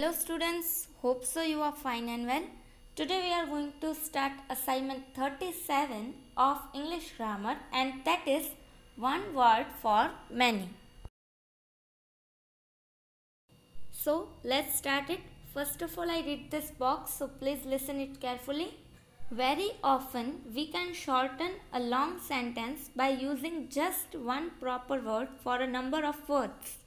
Hello students, hope so you are fine and well. Today we are going to start assignment 37 of English grammar, and that is one word for many. So let's start it. First of all, I read this box, so please listen it carefully. Very often we can shorten a long sentence by using just one proper word for a number of words.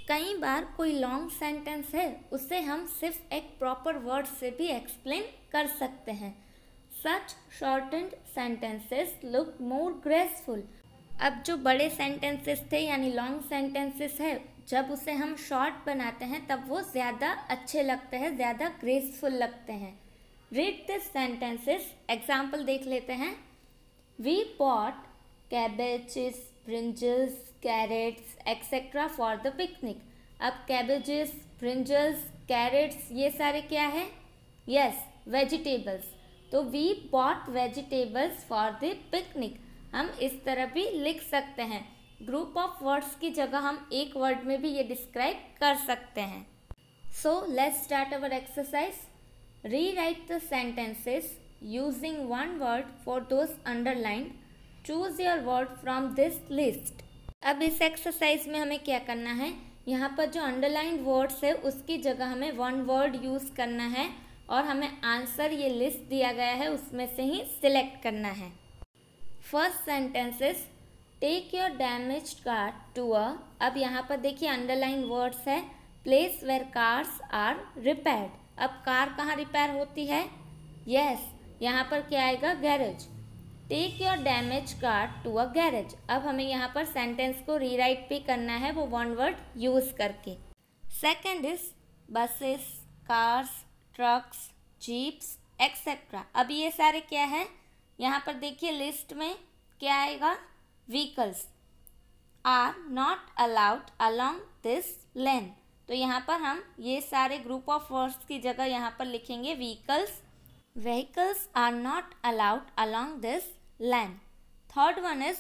कई बार कोई long sentence है उसे हम सिर्फ एक proper word से भी explain कर सकते हैं. Such shortened sentences look more graceful. अब जो बड़े सेंटेंसेस थे यानी लॉन्ग सेंटेंसेस है, जब उसे हम शॉर्ट बनाते हैं तब वो ज़्यादा अच्छे लगते हैं, ज़्यादा ग्रेसफुल लगते हैं. Read this sentences. एग्जाम्पल देख लेते हैं. We bought cabbages, brinjals, carrots, etc. for the picnic. अब cabbages, brinjals, carrots ये सारे क्या है? Yes, vegetables. तो we bought vegetables for the picnic. हम इस तरह भी लिख सकते हैं. ग्रुप ऑफ वर्ड्स की जगह हम एक वर्ड में भी ये डिस्क्राइब कर सकते हैं. So let's start our exercise. Rewrite the sentences using one word for those underlined. Choose your word from this list. अब इस एक्सरसाइज में हमें क्या करना है, यहाँ पर जो अंडरलाइंड वर्ड्स है उसकी जगह हमें वन वर्ड यूज़ करना है और हमें आंसर ये लिस्ट दिया गया है उसमें से ही सिलेक्ट करना है. First sentences. Take your damaged car to a. अब यहाँ पर देखिए अंडरलाइंड वर्ड्स है. Place where cars are repaired. अब कार कहाँ रिपेयर होती है? यस, यहाँ पर क्या आएगा? Garage. Take your damage car to a garage. अब हमें यहाँ पर सेंटेंस को रीराइट भी करना है वो वन वर्ड यूज़ करके. Second is buses, cars, trucks, jeeps etcetera. अब ये सारे क्या है? यहाँ पर देखिए लिस्ट में क्या आएगा? Vehicles are not allowed along this lane. तो यहाँ पर हम ये सारे ग्रुप ऑफ वर्ड्स की जगह यहाँ पर लिखेंगे vehicles. Vehicles are not allowed along this lane. Third one is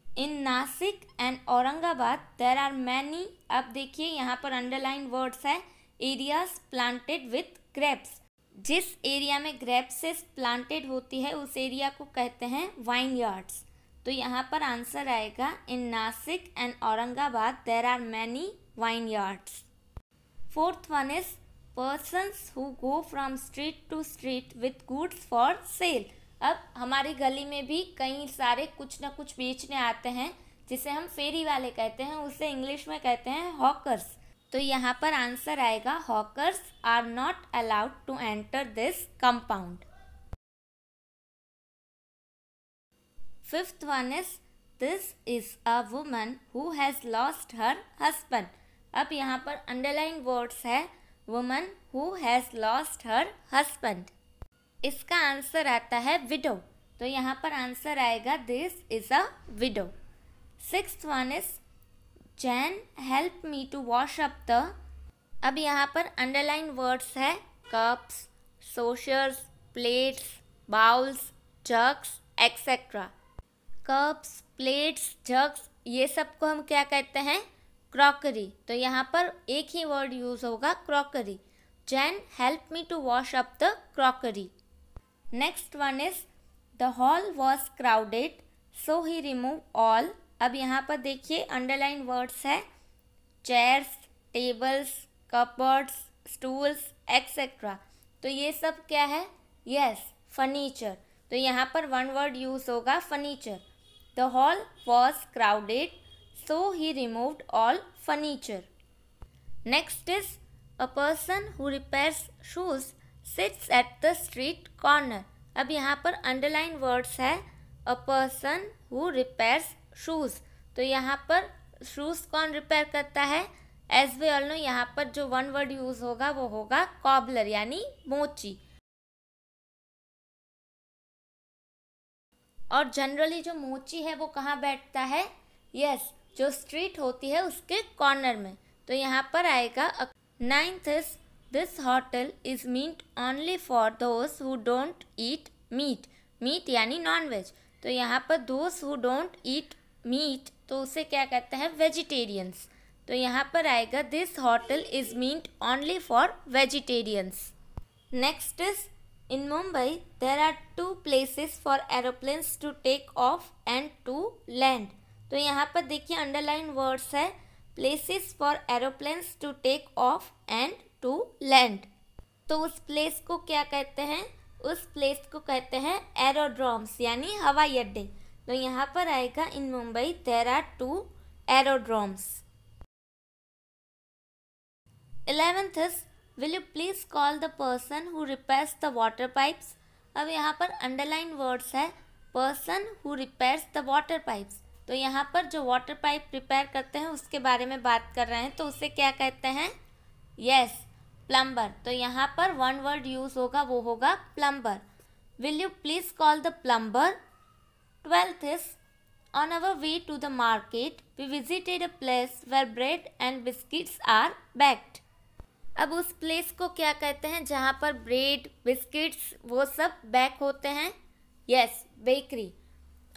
in Nasik and Aurangabad there are many. अब देखिए यहाँ पर अंडरलाइन वर्ड्स है. Areas planted with grapes. जिस एरिया में ग्रेप्सेस प्लांटेड होती है उस एरिया को कहते हैं वाइन यार्ड्स. तो यहाँ पर आंसर आएगा in Nashik and Aurangabad there are many vineyards. Fourth one is persons who go from street to street with goods for sale. अब हमारी गली में भी कई सारे कुछ ना कुछ बेचने आते हैं जिसे हम फेरी वाले कहते हैं, उसे इंग्लिश में कहते हैं हॉकर्स. तो यहाँ पर आंसर आएगा hawkers are not allowed to enter this compound. Fifth one is this is a woman who has lost her husband. अब यहाँ पर अंडरलाइन वर्ड्स है woman who has lost her husband. इसका आंसर आता है विडो. तो यहाँ पर आंसर आएगा this is a widow. Sixth one is Jane help me to wash up the. अब यहाँ पर अंडरलाइन वर्ड्स है cups, saucers, plates, bowls, jugs etcetera. Cups, plates, jugs ये सब को हम क्या कहते हैं? क्रॉकरी. तो यहाँ पर एक ही वर्ड यूज़ होगा crockery. Jane help me to wash up the crockery. Next one is the hall was crowded so he remove all. अब यहाँ पर देखिए अंडरलाइन वर्ड्स है chairs, tables, cupboards, stools etcetera. तो ये सब क्या है? Yes, furniture. तो यहाँ पर वन वर्ड यूज़ होगा furniture. The hall was crowded so he removed all furniture. Next is a person who repairs shoes sits at the street corner. अब यहाँ पर underline words है a person who repairs shoes. तो यहाँ पर shoes कौन repair करता है? As we all know यहाँ पर जो वन वर्ड यूज़ होगा वो होगा cobbler यानी मोची. और जनरली जो मोची है वो कहाँ बैठता है? यस, जो स्ट्रीट होती है उसके कॉर्नर में. तो यहाँ पर आएगा. Ninth is this hotel is meant only for those who don't eat meat. Meat यानी नॉन वेज. तो यहाँ पर those who don't eat meat तो उसे क्या कहते हैं? वेजिटेरियंस. तो यहाँ पर आएगा this hotel is meant only for vegetarians. Next is in Mumbai there are 2 places for aeroplanes to take off and to land. तो यहाँ पर देखिए अंडरलाइन वर्ड्स है places for aeroplanes to take off and to land. तो उस place को क्या कहते हैं? उस प्लेस को कहते हैं एरोड्रोम्स यानी हवाई अड्डे। तो यहाँ पर आएगा in Mumbai there are 2 aerodromes. 11th is will you please call the person who repairs the water pipes। अब यहाँ पर अंडरलाइन वर्ड्स है person who repairs the water pipes। तो यहाँ पर जो वाटर पाइप रिपेयर करते हैं उसके बारे में बात कर रहे हैं, तो उसे क्या कहते हैं? Yes, plumber. तो यहाँ पर 1 वर्ड यूज होगा, वो होगा plumber. Will you please call the plumber. 12th is on our way to the market we visited a place where bread and biscuits are baked। अब उस प्लेस को क्या कहते हैं जहाँ पर ब्रेड बिस्किट्स वो सब बेक होते हैं? Yes, bakery.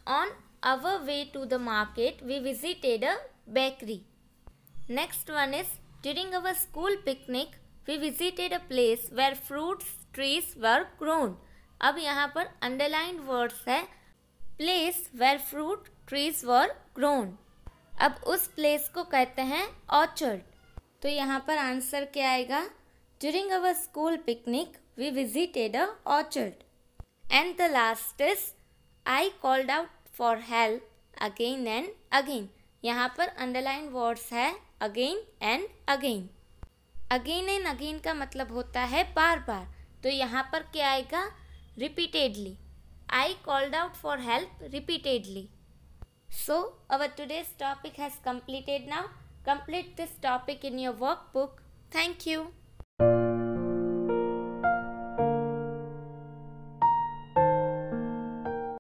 On our way to the market we visited a bakery। Next one is during our school picnic we visited a place where fruits trees were grown। अब यहाँ पर underlined words है place where fruit trees were grown। अब उस place को कहते हैं orchard। तो यहाँ पर आंसर क्या आएगा? During our school picnic we visited a orchard। And the last is I called out for help again and again. यहाँ पर अंडरलाइन वर्ड्स है again and again. Again and again का मतलब होता है बार बार। तो यहाँ पर क्या आएगा? Repeatedly. I called out for help repeatedly. So our today's topic has completed now. Complete this topic in your workbook. Thank you.